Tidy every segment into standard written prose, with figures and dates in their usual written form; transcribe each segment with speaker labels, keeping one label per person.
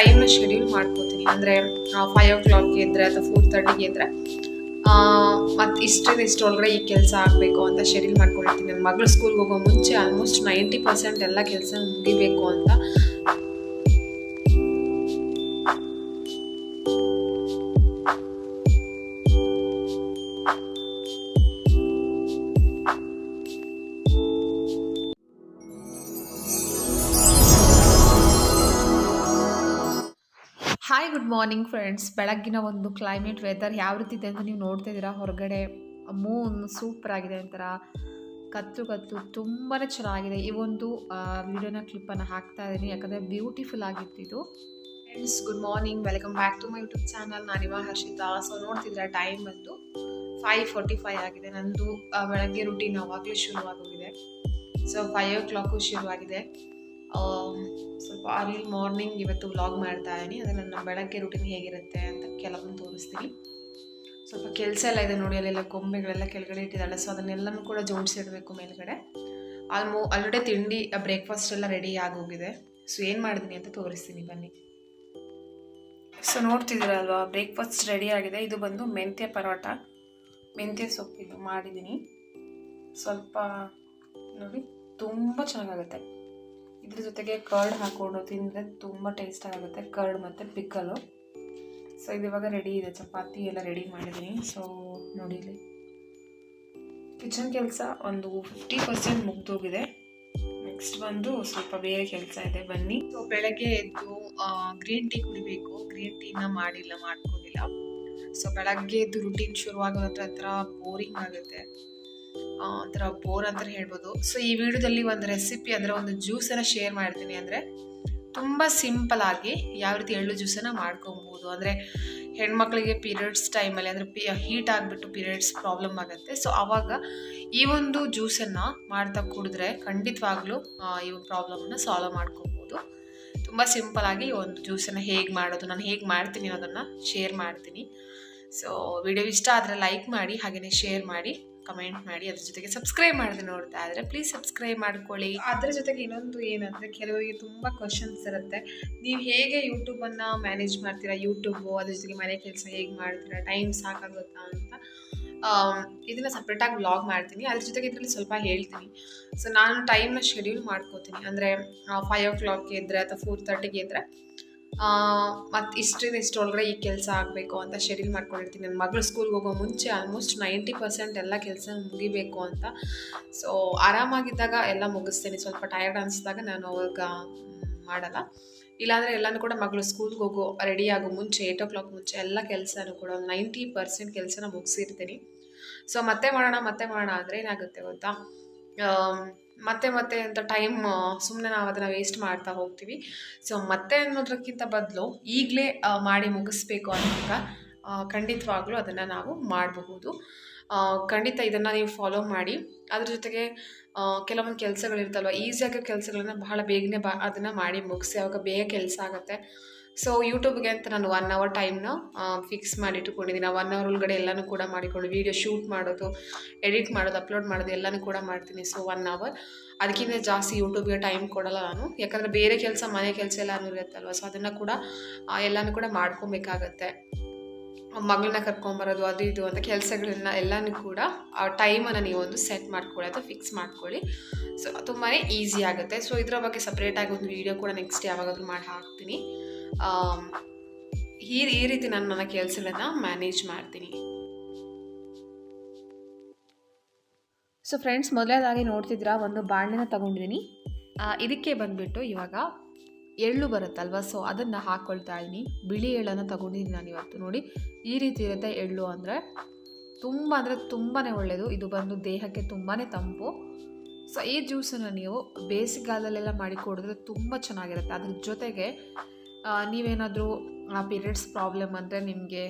Speaker 1: ಟೈಮ್ನ ಶೆಡ್ಯೂಲ್ ಮಾಡ್ಕೋತೀನಿ. ಅಂದರೆ 5 o'clockಗೆ ಇದ್ದರೆ ಅಥವಾ 4:30ಗೆ ಇದ್ದರೆ ಮತ್ತು ಇಷ್ಟೊಳಗಡೆ ಈ ಕೆಲಸ ಆಗಬೇಕು ಅಂತ ಶೆಡ್ಯೂಲ್ ಮಾಡ್ಕೊಂಡಿರ್ತೀನಿ. ನನ್ನ ಮಗಳು ಸ್ಕೂಲ್ಗೆ ಹೋಗೋ ಮುಂಚೆ ಆಲ್ಮೋಸ್ಟ್ 90% ಎಲ್ಲ ಕೆಲಸ ಮುಗಿಬೇಕು ಅಂತ. Hi, good morning friends. ಬೆಳಗ್ಗಿನ ಒಂದು ಕ್ಲೈಮೇಟ್ ವೆದರ್ ಯಾವ ರೀತಿ ಇದೆ ಅಂತ ನೀವು ನೋಡ್ತಾ ಇದ್ದೀರಾ. ಹೊರಗಡೆ ಮೂನ್ ಸೂಪರ್ ಆಗಿದೆ, ಒಂಥರ ಕತ್ತು ತುಂಬಾ ಚೆನ್ನಾಗಿದೆ. ಈ ಒಂದು ವಿಡಿಯೋನ ಕ್ಲಿಪ್ಪನ್ನು ಹಾಕ್ತಾ ಇದ್ದೀನಿ ಯಾಕಂದರೆ ಬ್ಯೂಟಿಫುಲ್ ಆಗಿತ್ತು ಇದು. Friends, good morning, welcome back to my YouTube channel. ನಾನಿವ ಹರ್ಷಿತಾ. ಸೊ ನೋಡ್ತಿದ್ದೀರಾ, ಟೈಮ್ ಬಂದು 5:45 ಆಗಿದೆ. ನಂದು ಬೆಳಗ್ಗೆ ರುಟೀನ್ ಆವಾಗಲೇ ಶುರುವಾಗೋಗಿದೆ. ಸೊ 5 o'clock ಶುರುವಾಗಿದೆ. ಸ್ವಲ್ಪ ಅರ್ಲಿ ಮಾರ್ನಿಂಗ್ ಇವತ್ತು ವ್ಲಾಗ್ ಮಾಡ್ತಾ ಇದ್ದೀನಿ. ಅದು ನನ್ನ ಬೆಳಗ್ಗೆ ರೂಟೀನ್ ಹೇಗಿರುತ್ತೆ ಅಂತ ಕೆಲವೊಂದು ತೋರಿಸ್ತೀನಿ. ಸ್ವಲ್ಪ ಕೆಲಸ ಎಲ್ಲ ಇದೆ ನೋಡಿ, ಅಲ್ಲೆಲ್ಲ ಗೊಂಬೆಗಳೆಲ್ಲ ಕೆಳಗಡೆ ಇಟ್ಟಿದ್ದಾಳೆ. ಸೊ ಅದನ್ನೆಲ್ಲನೂ ಕೂಡ ಜೋಡಿಸಿಡಬೇಕು ಮೇಲ್ಗಡೆ. ಆಲ್ರೆಡಿ ತಿಂಡಿ ಬ್ರೇಕ್ಫಾಸ್ಟ್ ಎಲ್ಲ ರೆಡಿ ಆಗೋಗಿದೆ. ಸೊ ಏನು ಮಾಡಿದ್ದೀನಿ ಅಂತ ತೋರಿಸ್ತೀನಿ, ಬನ್ನಿ. ಸೊ ನೋಡ್ತಿದ್ದೀರಲ್ವಾ, ಬ್ರೇಕ್ಫಾಸ್ಟ್ ರೆಡಿ ಆಗಿದೆ. ಇದು ಬಂದು ಮೆಂತ್ಯ ಪರೋಟ, ಮೆಂತ್ಯ ಸೊಪ್ಪಿದು ಮಾಡಿದ್ದೀನಿ. ಸ್ವಲ್ಪ ನೋಡಿ, ತುಂಬ ಚೆನ್ನಾಗಾಗುತ್ತೆ. ಇದ್ರ ಜೊತೆಗೆ ಕರ್ಡ್ ಹಾಕ್ಕೊಂಡು ತಿಂದರೆ ತುಂಬ ಟೇಸ್ಟಾಗಿ ಆಗುತ್ತೆ, ಕರ್ಡ್ ಮತ್ತು ಪಿಕ್ಕಲು. ಸೊ ಇದು ಇವಾಗ ರೆಡಿ ಇದೆ. ಚಪಾತಿ ಎಲ್ಲ ರೆಡಿ ಮಾಡಿದ್ದೀನಿ. ಸೊ ನೋಡಿ, ಇಲ್ಲಿ ಕಿಚನ್ ಕೆಲಸ ಒಂದು 50% ಮುಗ್ದೋಗಿದೆ. ನೆಕ್ಸ್ಟ್ ಬಂದು ಸ್ವಲ್ಪ ಬೇರೆ ಕೆಲಸ ಇದೆ, ಬನ್ನಿ. ಸೊ ಬೆಳಗ್ಗೆ ಎದ್ದು ಗ್ರೀನ್ ಟೀ ಕುಡಿಬೇಕು. ಗ್ರೀನ್ ಟೀನ ಮಾಡ್ಕೊಂಡಿಲ್ಲ. ಸೊ ಬೆಳಗ್ಗೆ ಎದ್ದು ರುಟೀನ್ ಶುರುವಾಗೋದ್ರ ಹತ್ರ ಬೋರಿಂಗ್ ಆಗುತ್ತೆ, ಒಂಥರ ಬೋರ್ ಅಂತ ಹೇಳ್ಬೋದು. ಸೊ ಈ ವಿಡಿಯೋದಲ್ಲಿ ಒಂದು ರೆಸಿಪಿ ಅಂದರೆ ಒಂದು ಜ್ಯೂಸನ್ನು ಶೇರ್ ಮಾಡ್ತೀನಿ. ಅಂದರೆ ತುಂಬ ಸಿಂಪಲ್ ಆಗಿ ಯಾವ ರೀತಿ ಎಳ್ಳು ಜ್ಯೂಸನ್ನು ಮಾಡ್ಕೊಬೋದು. ಅಂದರೆ ಹೆಣ್ಮಕ್ಳಿಗೆ ಪೀರಿಯಡ್ಸ್ ಟೈಮಲ್ಲಿ ಅಂದರೆ ಹೀಟ್ ಆಗಿಬಿಟ್ಟು ಪೀರಿಯಡ್ಸ್ ಪ್ರಾಬ್ಲಮ್ ಆಗುತ್ತೆ. ಸೊ ಆವಾಗ ಈ ಒಂದು ಜ್ಯೂಸನ್ನು ಮಾಡ್ತಾ ಕುಡಿದ್ರೆ ಖಂಡಿತವಾಗ್ಲೂ ಈ ಪ್ರಾಬ್ಲಮನ್ನು ಸಾಲ್ವ್ ಮಾಡ್ಕೊಬೋದು. ತುಂಬ ಸಿಂಪಲ್ ಆಗಿ ಈ ಒಂದು ಜ್ಯೂಸನ್ನು ಹೇಗೆ ಮಾಡೋದು, ನಾನು ಹೇಗೆ ಮಾಡ್ತೀನಿ ಅನ್ನೋದನ್ನು ಶೇರ್ ಮಾಡ್ತೀನಿ. ಸೊ ವಿಡಿಯೋ ಇಷ್ಟ ಆದರೆ ಲೈಕ್ ಮಾಡಿ, ಹಾಗೆಯೇ ಶೇರ್ ಮಾಡಿ, ಕಮೆಂಟ್ ಮಾಡಿ. ಅದ್ರ ಜೊತೆಗೆ ಸಬ್ಸ್ಕ್ರೈಬ್ ಮಾಡಿದೆ ನೋಡ್ತಾ ಇದ್ರೆ ಪ್ಲೀಸ್ ಸಬ್ಸ್ಕ್ರೈಬ್ ಮಾಡ್ಕೊಳ್ಳಿ. ಅದ್ರ ಜೊತೆಗೆ ಇನ್ನೊಂದು ಏನಂದರೆ, ಕೆಲವರಿಗೆ ತುಂಬ ಕ್ವಶನ್ಸ್ ಇರುತ್ತೆ, ನೀವು ಹೇಗೆ ಯೂಟ್ಯೂಬನ್ನು ಮ್ಯಾನೇಜ್ ಮಾಡ್ತೀರಾ, ಯೂಟ್ಯೂಬು ಅದ್ರ ಜೊತೆಗೆ ಮನೆ ಕೆಲಸ ಹೇಗೆ ಮಾಡ್ತೀರಾ, ಟೈಮ್ ಸಾಕಾಗುತ್ತಾ ಅಂತ. ಇದನ್ನು ಸಪ್ರೇಟಾಗಿ ವ್ಲಾಗ್ ಮಾಡ್ತೀನಿ. ಅದ್ರ ಜೊತೆಗೆ ಇದರಲ್ಲಿ ಸ್ವಲ್ಪ ಹೇಳ್ತೀನಿ. ಸೊ ನಾನು ಟೈಮ್ನ ಶೆಡ್ಯೂಲ್ ಮಾಡ್ಕೋತೀನಿ. ಅಂದರೆ 5 o'clockಗೆ ಇದ್ದರೆ ಅಥವಾ 4:30ಗೆ ಇದ್ದರೆ ಮತ್ತು ಇಷ್ಟೊಳಗಡೆ ಈ ಕೆಲಸ ಆಗಬೇಕು ಅಂತ ಶೆಡ್ಯೂಲ್ ಮಾಡ್ಕೊಂಡಿರ್ತೀನಿ. ನನ್ನ ಮಗಳು ಸ್ಕೂಲ್ಗೆ ಹೋಗೋ ಮುಂಚೆ ಆಲ್ಮೋಸ್ಟ್ 90% ಎಲ್ಲ ಕೆಲಸ ಮುಗಿಬೇಕು ಅಂತ. ಸೊ ಆರಾಮಾಗಿದ್ದಾಗ ಎಲ್ಲ ಮುಗಿಸ್ತೀನಿ. ಸ್ವಲ್ಪ ಟಯರ್ಡ್ ಅನಿಸಿದಾಗ ನಾನು ಅವಾಗ ಮಾಡಲ್ಲ. ಇಲ್ಲಾಂದರೆ ಎಲ್ಲನೂ ಕೂಡ ಮಗಳು ಸ್ಕೂಲ್ಗೆ ರೆಡಿ ಆಗೋ ಮುಂಚೆ 8 o'clock ಮುಂಚೆ ಎಲ್ಲ ಕೆಲಸನೂ ಕೂಡ 90% ಕೆಲಸನ ಮುಗಿಸಿರ್ತೀನಿ. ಸೊ ಮತ್ತೆ ಮಾಡೋಣ ಅಂದರೆ ಏನಾಗುತ್ತೆ ಗೊತ್ತಾ, ಮತ್ತೆ ಅಂತ ಟೈಮ್ ಸುಮ್ಮನೆ ನಾವು ಅದನ್ನು ವೇಸ್ಟ್ ಮಾಡ್ತಾ ಹೋಗ್ತೀವಿ. ಸೊ ಮತ್ತೆ ಅನ್ನೋದಕ್ಕಿಂತ ಬದಲು ಈಗಲೇ ಮಾಡಿ ಮುಗಿಸ್ಬೇಕು ಅಂದಾಗ ಖಂಡಿತವಾಗ್ಲೂ ಅದನ್ನು ನಾವು ಮಾಡಬಹುದು. ಖಂಡಿತ ಇದನ್ನು ನೀವು ಫಾಲೋ ಮಾಡಿ. ಅದ್ರ ಜೊತೆಗೆ ಕೆಲವೊಂದು ಕೆಲಸಗಳಿರ್ತಲ್ವ, ಈಸಿಯಾಗಿ ಕೆಲಸಗಳನ್ನ ಬಹಳ ಬೇಗನೆ ಅದನ್ನು ಮಾಡಿ ಮುಗಿಸಿ, ಆವಾಗ ಬೇಗ ಕೆಲಸ ಆಗುತ್ತೆ. ಸೊ ಯೂಟ್ಯೂಬ್ಗೆ ಅಂತ ನಾನು 1 hour ಟೈಮ್ನ ಫಿಕ್ಸ್ ಮಾಡಿ ಇಟ್ಕೊಂಡಿದ್ದೀನಿ. 1 hour ಒಳಗಡೆ ಎಲ್ಲನೂ ಕೂಡ ಮಾಡಿಕೊಂಡು ವೀಡಿಯೋ ಶೂಟ್ ಮಾಡೋದು, ಎಡಿಟ್ ಮಾಡೋದು, ಅಪ್ಲೋಡ್ ಮಾಡೋದು ಎಲ್ಲನೂ ಕೂಡ ಮಾಡ್ತೀನಿ. ಸೊ 1 hour, ಅದಕ್ಕಿಂತ ಜಾಸ್ತಿ ಯೂಟ್ಯೂಬ್ಗೆ ಟೈಮ್ ಕೊಡಲ್ಲ ನಾನು. ಯಾಕಂದರೆ ಬೇರೆ ಕೆಲಸ, ಮನೆ ಕೆಲಸ ಎಲ್ಲನೂ ಇರುತ್ತಲ್ವ. ಸೊ ಅದನ್ನು ಕೂಡ ಎಲ್ಲನೂ ಕೂಡ ಮಾಡ್ಕೊಬೇಕಾಗತ್ತೆ. ಮಗಳನ್ನ ಕರ್ಕೊಂಬರೋದು, ಅದು ಇದು ಅಂತ ಕೆಲಸಗಳನ್ನ ಎಲ್ಲನೂ ಕೂಡ ಟೈಮನ್ನು ನೀವು ಒಂದು ಸೆಟ್ ಮಾಡ್ಕೊಳ್ಳಿ ಅಥವಾ ಫಿಕ್ಸ್ ಮಾಡ್ಕೊಳ್ಳಿ. ಸೊ ತುಂಬಾ ಈಸಿ ಆಗುತ್ತೆ. ಸೊ ಇದರ ಬಗ್ಗೆ ಸಪ್ರೇಟಾಗಿ ಒಂದು ವೀಡಿಯೋ ಕೂಡ ನೆಕ್ಸ್ಟ್ ಯಾವಾಗಾದರೂ ಮಾಡಿ ಹಾಕ್ತೀನಿ. ಈ ರೀತಿ ನಾನು ನನ್ನ ಕೆಲಸಗಳನ್ನು ಮ್ಯಾನೇಜ್ ಮಾಡ್ತೀನಿ. ಸೊ ಫ್ರೆಂಡ್ಸ್, ಮೊದಲನೇದಾಗಿ ನೋಡ್ತಿದ್ದೀರಾ, ಒಂದು ಬಾಣಲೆನ ತಗೊಂಡಿದ್ದೀನಿ. ಇದಕ್ಕೆ ಬಂದುಬಿಟ್ಟು ಇವಾಗ ಎಳ್ಳು ಬರುತ್ತಲ್ವ, ಸೊ ಅದನ್ನು ಹಾಕ್ಕೊಳ್ತಾ ಇದ್ದೀನಿ. ಬಿಳಿ ಎಳ್ಳನ್ನು ತಗೊಂಡಿದ್ದೀನಿ ನಾನು ಇವತ್ತು. ನೋಡಿ, ಈ ರೀತಿ ಇರುತ್ತೆ ಎಳ್ಳು. ಅಂದರೆ ತುಂಬಾ ಒಳ್ಳೆಯದು. ಇದು ಬಂದು ದೇಹಕ್ಕೆ ತುಂಬಾ ತಂಪು. ಸೊ ಈ ಜ್ಯೂಸನ್ನು ನೀವು ಬೇಸಿಗೆಗಾಲದಲ್ಲೆಲ್ಲ ಮಾಡಿ ಕುಡಿದ್ರೆ ತುಂಬ ಚೆನ್ನಾಗಿರುತ್ತೆ. ಅದ್ರ ಜೊತೆಗೆ ನೀವೇನಾದರೂ ಪೀರಿಯಡ್ಸ್ ಪ್ರಾಬ್ಲಮ್ ಅಂದರೆ, ನಿಮಗೆ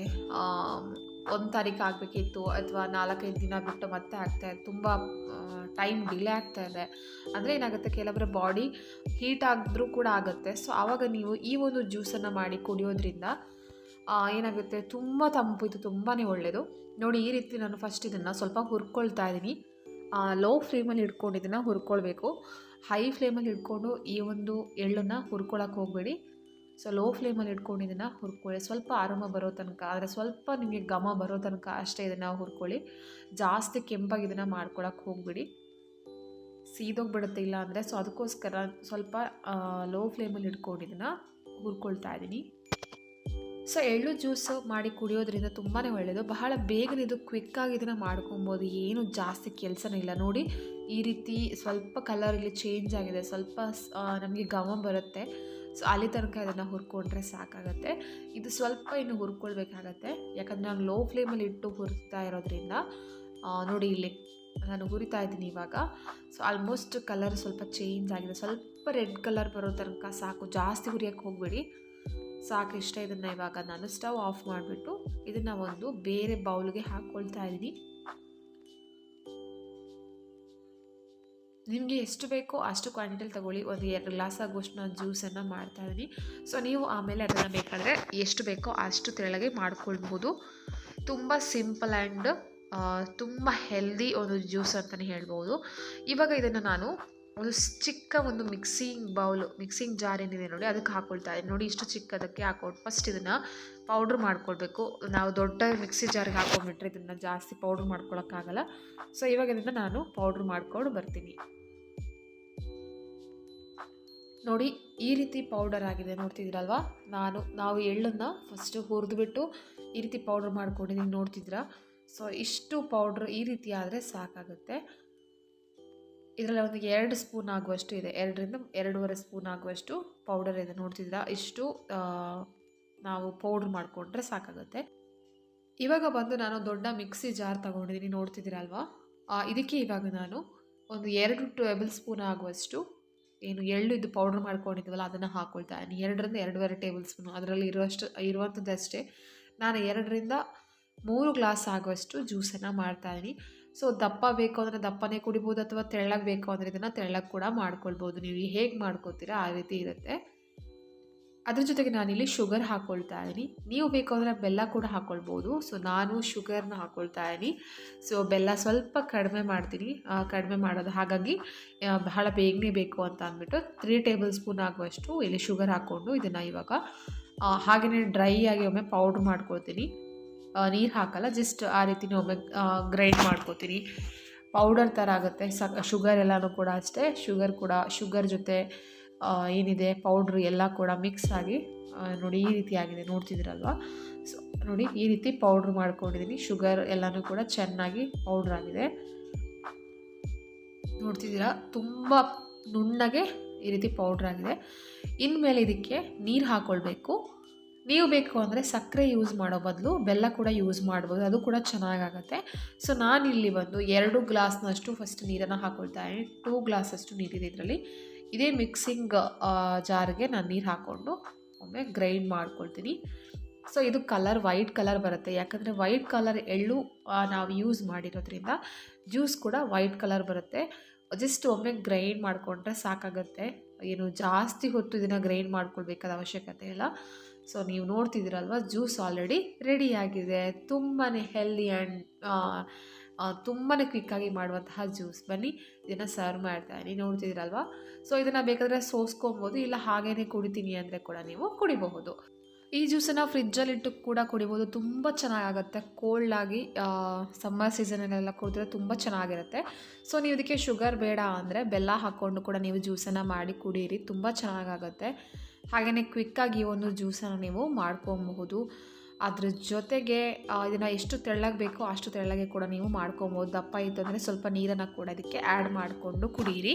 Speaker 1: 1 ತಾರೀಕು ಆಗಬೇಕಿತ್ತು ಅಥವಾ 4-5 ದಿನ ಬಿಟ್ಟು ಮತ್ತೆ ಆಗ್ತಾಯಿದೆ, ತುಂಬ ಟೈಮ್ ಡಿಲೇ ಆಗ್ತಾ ಇದೆ ಅಂದರೆ ಏನಾಗುತ್ತೆ, ಕೆಲವರ ಬಾಡಿ ಹೀಟ್ ಆಗಿದ್ರೂ ಕೂಡ ಆಗುತ್ತೆ. ಸೊ ಆವಾಗ ನೀವು ಈ ಒಂದು ಜ್ಯೂಸನ್ನು ಮಾಡಿ ಕುಡಿಯೋದ್ರಿಂದ ಏನಾಗುತ್ತೆ, ತುಂಬ ತಂಪು, ಇದು ತುಂಬಾ ಒಳ್ಳೆಯದು. ನೋಡಿ, ಈ ರೀತಿ ನಾನು ಫಸ್ಟ್ ಇದನ್ನು ಸ್ವಲ್ಪ ಹುರ್ಕೊಳ್ತಾ ಇದ್ದೀನಿ. ಲೋ ಫ್ಲೇಮಲ್ಲಿ ಇಟ್ಕೊಂಡು ಇದನ್ನು ಹುರ್ಕೊಳ್ಬೇಕು. ಹೈ ಫ್ಲೇಮಲ್ಲಿ ಇಟ್ಕೊಂಡು ಈ ಒಂದು ಎಳ್ಳನ್ನು ಹುರ್ಕೊಳಕ್ಕೆ ಹೋಗಬೇಡಿ. ಸೊ ಲೋ ಫ್ಲೇಮಲ್ಲಿ ಇಟ್ಕೊಂಡು ಇದನ್ನು ಹುರ್ಕೊಳ್ಳಿ. ಸ್ವಲ್ಪ ಅರೋಮ ಬರೋ ತನಕ, ಆದರೆ ಸ್ವಲ್ಪ ನಿಮಗೆ ಘಮ ಬರೋ ತನಕ ಅಷ್ಟೇ ಇದನ್ನು ಹುರ್ಕೊಳ್ಳಿ. ಜಾಸ್ತಿ ಕೆಂಪಾಗಿ ಇದನ್ನು ಮಾಡ್ಕೊಳಕ್ಕೆ ಹೋಗ್ಬಿಡಿ, ಸೀದೋಗ್ಬಿಡುತ್ತೆ ಇಲ್ಲ ಅಂದರೆ. ಸೊ ಅದಕ್ಕೋಸ್ಕರ ಸ್ವಲ್ಪ ಲೋ ಫ್ಲೇಮಲ್ಲಿ ಇಟ್ಕೊಂಡು ಇದನ್ನು ಹುರ್ಕೊಳ್ತಾ ಇದ್ದೀನಿ. ಸೊ ಎಳ್ಳು ಜ್ಯೂಸು ಮಾಡಿ ಕುಡಿಯೋದ್ರಿಂದ ತುಂಬಾ ಒಳ್ಳೆಯದು. ಬಹಳ ಬೇಗನೆ ಇದು ಕ್ವಿಕ್ಕಾಗಿ ಇದನ್ನು ಮಾಡ್ಕೊಬೋದು, ಏನು ಜಾಸ್ತಿ ಕೆಲಸನೇ ಇಲ್ಲ. ನೋಡಿ ಈ ರೀತಿ ಸ್ವಲ್ಪ ಕಲರ್ ಇಲ್ಲಿ ಚೇಂಜ್ ಆಗಿದೆ, ಸ್ವಲ್ಪ ನಮಗೆ ಘಮ ಬರುತ್ತೆ. ಸೊ ಅಲ್ಲಿ ತನಕ ಇದನ್ನು ಹುರ್ಕೊಂಡ್ರೆ ಸಾಕಾಗುತ್ತೆ. ಇದು ಸ್ವಲ್ಪ ಇನ್ನು ಹುರ್ಕೊಳ್ಬೇಕಾಗತ್ತೆ, ಯಾಕಂದರೆ ನಾನು ಲೋ ಫ್ಲೇಮಲ್ಲಿ ಇಟ್ಟು ಹುರ್ತಾ ಇರೋದ್ರಿಂದ. ನೋಡಿ ಇಲ್ಲಿ ನಾನು ಹುರಿತಾ ಇದ್ದೀನಿ ಇವಾಗ. ಸೊ ಆಲ್ಮೋಸ್ಟ್ ಕಲರ್ ಸ್ವಲ್ಪ ಚೇಂಜ್ ಆಗಿದೆ, ಸ್ವಲ್ಪ ರೆಡ್ ಕಲರ್ ಬರೋ ತನಕ ಸಾಕು, ಜಾಸ್ತಿ ಹುರಿಯೋಕ್ಕೆ ಹೋಗಬೇಡಿ, ಸಾಕು ಇಷ್ಟ. ಇದನ್ನು ಇವಾಗ ನಾನು ಸ್ಟವ್ ಆಫ್ ಮಾಡಿಬಿಟ್ಟು ಇದನ್ನು ಒಂದು ಬೇರೆ ಬೌಲ್ಗೆ ಹಾಕ್ಕೊಳ್ತಾ ಇದ್ದೀನಿ. ನಿಮಗೆ ಎಷ್ಟು ಬೇಕೋ ಅಷ್ಟು ಕ್ವಾಂಟಿಟಿಲಿ ತೊಗೊಳ್ಳಿ. ಒಂದು 2 ಗ್ಲಾಸ್ ಆಗುವಷ್ಟು ನಾನು ಜ್ಯೂಸನ್ನು ಮಾಡ್ತಾಯಿದ್ದೀನಿ. ಸೊ ನೀವು ಆಮೇಲೆ ಅದನ್ನು ಬೇಕಾದರೆ ಎಷ್ಟು ಬೇಕೋ ಅಷ್ಟು ತೆಳ್ಳಗೆ ಮಾಡ್ಕೊಳ್ಬಹುದು. ತುಂಬ ಸಿಂಪಲ್ ಆ್ಯಂಡ್ ತುಂಬ ಹೆಲ್ದಿ ಒಂದು ಜ್ಯೂಸ್ ಅಂತಲೇ ಹೇಳ್ಬೋದು. ಇವಾಗ ಇದನ್ನು ನಾನು ಒಂದು ಚಿಕ್ಕ ಒಂದು ಮಿಕ್ಸಿಂಗ್ ಜಾರ್ ಏನಿದೆ ನೋಡಿ, ಅದಕ್ಕೆ ಹಾಕ್ಕೊಳ್ತಾ ಇದ್ದೀನಿ. ನೋಡಿ ಇಷ್ಟು ಚಿಕ್ಕದಕ್ಕೆ ಹಾಕ್ಕೊಂಡು ಫಸ್ಟ್ ಇದನ್ನು ಪೌಡ್ರ್ ಮಾಡ್ಕೊಳ್ಬೇಕು. ನಾವು ದೊಡ್ಡ ಮಿಕ್ಸಿ ಜಾರಿಗೆ ಹಾಕೊಂಡ್ಬಿಟ್ರೆ ಇದನ್ನು ಜಾಸ್ತಿ ಪೌಡ್ರ್ ಮಾಡ್ಕೊಳಕ್ಕಾಗಲ್ಲ. ಸೊ ಇವಾಗ ಇದನ್ನು ನಾನು ಪೌಡ್ರ್ ಮಾಡ್ಕೊಂಡು ಬರ್ತೀನಿ. ನೋಡಿ ಈ ರೀತಿ ಪೌಡರ್ ಆಗಿದೆ, ನೋಡ್ತಿದ್ದೀರಲ್ವ. ನಾವು ಎಳ್ಳನ್ನು ಫಸ್ಟು ಹುರಿದ್ಬಿಟ್ಟು ಈ ರೀತಿ ಪೌಡ್ರ್ ಮಾಡ್ಕೊಂಡಿದ್ದೀನಿ, ನೋಡ್ತಿದ್ದೀರಾ. ಸೊ ಇಷ್ಟು ಪೌಡ್ರ್ ಈ ರೀತಿ ಆದರೆ ಸಾಕಾಗುತ್ತೆ. ಇದರಲ್ಲಿ ಒಂದು 2 ಸ್ಪೂನ್ ಆಗುವಷ್ಟು ಇದೆ, 2ರಿಂದ 2.5 ಸ್ಪೂನ್ ಆಗುವಷ್ಟು ಪೌಡರ್ ಇದೆ, ನೋಡ್ತಿದ್ದೀರಾ. ಇಷ್ಟು ನಾವು ಪೌಡ್ರ್ ಮಾಡಿಕೊಂಡ್ರೆ ಸಾಕಾಗುತ್ತೆ. ಇವಾಗ ಬಂದು ನಾನು ದೊಡ್ಡ ಮಿಕ್ಸಿ ಜಾರ್ ತೊಗೊಂಡಿದ್ದೀನಿ, ನೋಡ್ತಿದ್ದೀರಲ್ವಾ. ಇದಕ್ಕೆ ಇವಾಗ ನಾನು ಒಂದು 2 ಟೇಬಲ್ ಸ್ಪೂನ್ ಆಗುವಷ್ಟು ಏನು ಎಳ್ಳು ಇದು ಪೌಡ್ರ್ ಮಾಡ್ಕೊಂಡಿದ್ದೀವಲ್ಲ ಅದನ್ನು ಹಾಕ್ಕೊಳ್ತಾ ಇದ್ದೀನಿ. 2ರಿಂದ 2.5 ಟೇಬಲ್ ಸ್ಪೂನು ಅದರಲ್ಲಿ ಇರುವಂಥದ್ದಷ್ಟೇ. ನಾನು 2ರಿಂದ 3 ಗ್ಲಾಸ್ ಆಗುವಷ್ಟು ಜ್ಯೂಸನ್ನು ಮಾಡ್ತಾಯಿದ್ದೀನಿ. ಸೊ ದಪ್ಪ ಬೇಕು ಅಂದರೆ ದಪ್ಪನೇ ಕುಡಿಬೋದು, ಅಥವಾ ತೆಳ್ಳಗೆ ಬೇಕು ಅಂದರೆ ಇದನ್ನು ತೆಳ್ಳಗೆ ಕೂಡ ಮಾಡ್ಕೊಳ್ಬೋದು. ನೀವು ಹೇಗೆ ಮಾಡ್ಕೊತೀರಾ ಆ ರೀತಿ ಇರುತ್ತೆ. ಅದ್ರ ಜೊತೆಗೆ ನಾನಿಲ್ಲಿ ಶುಗರ್ ಹಾಕ್ಕೊಳ್ತಾ ಇದ್ದೀನಿ. ನೀವು ಬೇಕು ಅಂದರೆ ಬೆಲ್ಲ ಕೂಡ ಹಾಕ್ಕೊಳ್ಬೋದು. ಸೊ ನಾನು ಶುಗರ್ನ ಹಾಕ್ಕೊಳ್ತಾ ಇದ್ದೀನಿ. ಸೊ ಬೆಲ್ಲ ಸ್ವಲ್ಪ ಕಡಿಮೆ ಮಾಡ್ತೀನಿ, ಕಡಿಮೆ ಮಾಡೋದು ಹಾಗಾಗಿ ಬಹಳ ಬೇಗನೆ ಬೇಕು ಅಂತ ಅಂದ್ಬಿಟ್ಟು 3 ಟೇಬಲ್ ಸ್ಪೂನ್ ಆಗುವಷ್ಟು ಇಲ್ಲಿ ಶುಗರ್ ಹಾಕ್ಕೊಂಡು ಇದನ್ನು ಇವಾಗ ಹಾಗೆಯೇ ಡ್ರೈ ಆಗಿ ಒಮ್ಮೆ ಪೌಡ್ರ್ ಮಾಡ್ಕೊಳ್ತೀನಿ. ನೀರು ಹಾಕಲ್ಲ, ಜಸ್ಟ್ ಆ ರೀತಿನೇ ಒಮ್ಮೆ ಗ್ರೈಂಡ್ ಮಾಡ್ಕೊತೀನಿ. ಪೌಡರ್ ಥರ ಆಗುತ್ತೆ. ಶುಗರ್ ಎಲ್ಲನೂ ಕೂಡ ಅಷ್ಟೇ, ಶುಗರ್ ಜೊತೆ ಏನಿದೆ ಪೌಡ್ರ್ ಎಲ್ಲ ಕೂಡ ಮಿಕ್ಸ್ ಆಗಿ ನೋಡಿ ಈ ರೀತಿ ಆಗಿದೆ, ನೋಡ್ತಿದ್ದೀರಲ್ವ. ಸೊ ನೋಡಿ ಈ ರೀತಿ ಪೌಡ್ರ್ ಮಾಡ್ಕೊಂಡಿದ್ದೀನಿ. ಶುಗರ್ ಎಲ್ಲನೂ ಕೂಡ ಚೆನ್ನಾಗಿ ಪೌಡ್ರ್ ಆಗಿದೆ, ನೋಡ್ತಿದ್ದೀರಾ. ತುಂಬ ನುಣ್ಣಗೆ ಈ ರೀತಿ ಪೌಡ್ರ್ ಆಗಿದೆ. ಇನ್ಮೇಲೆ ಇದಕ್ಕೆ ನೀರು ಹಾಕ್ಕೊಳ್ಬೇಕು. ನೀವು ಬೇಕು ಅಂದರೆ ಸಕ್ಕರೆ ಯೂಸ್ ಮಾಡೋ ಬದಲು ಬೆಲ್ಲ ಕೂಡ ಯೂಸ್ ಮಾಡ್ಬೋದು, ಅದು ಕೂಡ ಚೆನ್ನಾಗಾಗುತ್ತೆ. ಸೊ ನಾನಿಲ್ಲಿ ಬಂದು 2 ಗ್ಲಾಸ್ನಷ್ಟು ಫಸ್ಟ್ ನೀರನ್ನು ಹಾಕ್ಕೊಳ್ತಾ ಇದ್ದೀನಿ. 2 ಗ್ಲಾಸಷ್ಟು ನೀರಿದೆ ಇದರಲ್ಲಿ. ಇದೇ ಮಿಕ್ಸಿಂಗ್ ಜಾರ್ಗೆ ನಾನು ನೀರು ಹಾಕ್ಕೊಂಡು ಒಮ್ಮೆ ಗ್ರೈಂಡ್ ಮಾಡ್ಕೊಳ್ತೀನಿ. ಸೊ ಇದು ಕಲರ್ ವೈಟ್ ಕಲರ್ ಬರುತ್ತೆ, ಯಾಕಂದರೆ ವೈಟ್ ಕಲರ್ ಎಳ್ಳು ನಾವು ಯೂಸ್ ಮಾಡಿರೋದ್ರಿಂದ ಜ್ಯೂಸ್ ಕೂಡ ವೈಟ್ ಕಲರ್ ಬರುತ್ತೆ. ಜಸ್ಟ್ ಒಮ್ಮೆ ಗ್ರೈಂಡ್ ಮಾಡಿಕೊಂಡ್ರೆ ಸಾಕಾಗುತ್ತೆ, ಏನು ಜಾಸ್ತಿ ಹೊತ್ತು ಇದನ್ನು ಗ್ರೈಂಡ್ ಮಾಡ್ಕೊಳ್ಬೇಕಾದ ಅವಶ್ಯಕತೆ ಇಲ್ಲ. ಸೊ ನೀವು ನೋಡ್ತಿದ್ದೀರಲ್ವ, ಜ್ಯೂಸ್ ಆಲ್ರೆಡಿ ರೆಡಿಯಾಗಿದೆ. ತುಂಬಾ ಹೆಲ್ದಿ ಆ್ಯಂಡ್ ತುಂಬಾ ಕ್ವಿಕ್ಕಾಗಿ ಮಾಡುವಂತಹ ಜ್ಯೂಸ್. ಬನ್ನಿ ಇದನ್ನು ಸರ್ವ್ ಮಾಡ್ತಾಯಿದ್ದೀನಿ, ನೋಡ್ತಿದ್ದೀರಲ್ವ. ಸೊ ಇದನ್ನು ಬೇಕಾದರೆ ಸೋಸ್ಕೊಬೋದು, ಇಲ್ಲ ಹಾಗೇ ಕುಡಿತೀನಿ ಅಂದರೆ ಕೂಡ ನೀವು ಕುಡಿಬಹುದು. ಈ ಜ್ಯೂಸನ್ನು ಫ್ರಿಜ್ಜಲ್ಲಿಟ್ಟು ಕೂಡ ಕುಡಿಬೋದು, ತುಂಬ ಚೆನ್ನಾಗಾಗುತ್ತೆ. ಕೋಲ್ಡಾಗಿ ಸಮ್ಮರ್ ಸೀಸನಲ್ಲೆಲ್ಲ ಕುಡಿದ್ರೆ ತುಂಬ ಚೆನ್ನಾಗಿರುತ್ತೆ. ಸೊ ನೀವು ಇದಕ್ಕೆ ಶುಗರ್ ಬೇಡ ಅಂದರೆ ಬೆಲ್ಲ ಹಾಕ್ಕೊಂಡು ಕೂಡ ನೀವು ಜ್ಯೂಸನ್ನು ಮಾಡಿ ಕುಡೀರಿ, ತುಂಬ ಚೆನ್ನಾಗಾಗುತ್ತೆ. ಹಾಗೆಯೇ ಕ್ವಿಕ್ಕಾಗಿ ಒಂದು ಜ್ಯೂಸನ್ನು ನೀವು ಮಾಡ್ಕೊಬಹುದು. ಅದ್ರ ಜೊತೆಗೆ ಇದನ್ನು ಎಷ್ಟು ತೆಳ್ಳಗೆ ಬೇಕೋ ಅಷ್ಟು ತೆಳ್ಳಗೆ ಕೂಡ ನೀವು ಮಾಡ್ಕೊಬೋದು. ದಪ್ಪ ಇತ್ತು ಅಂದರೆ ಸ್ವಲ್ಪ ನೀರನ್ನು ಕೂಡ ಇದಕ್ಕೆ ಆ್ಯಡ್ ಮಾಡಿಕೊಂಡು ಕುಡೀರಿ.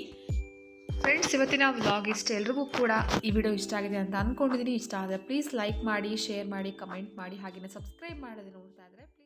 Speaker 1: ಫ್ರೆಂಡ್ಸ್, ಇವತ್ತಿನ ವ್ಲಾಗ್ ಇಷ್ಟ. ಎಲ್ರಿಗೂ ಕೂಡ ಈ ವಿಡಿಯೋ ಇಷ್ಟ ಆಗಿದೆ ಅಂತ ಅಂದ್ಕೊಂಡಿದ್ದೀನಿ. ಇಷ್ಟ ಆದರೆ ಪ್ಲೀಸ್ ಲೈಕ್ ಮಾಡಿ, ಶೇರ್ ಮಾಡಿ, ಕಮೆಂಟ್ ಮಾಡಿ, ಹಾಗೆಯೇ ಸಬ್ಸ್ಕ್ರೈಬ್ ಮಾಡೋದು ನೋಡ್ತಾ ಇದ್ದರೆ ಪ್ಲೀಸ್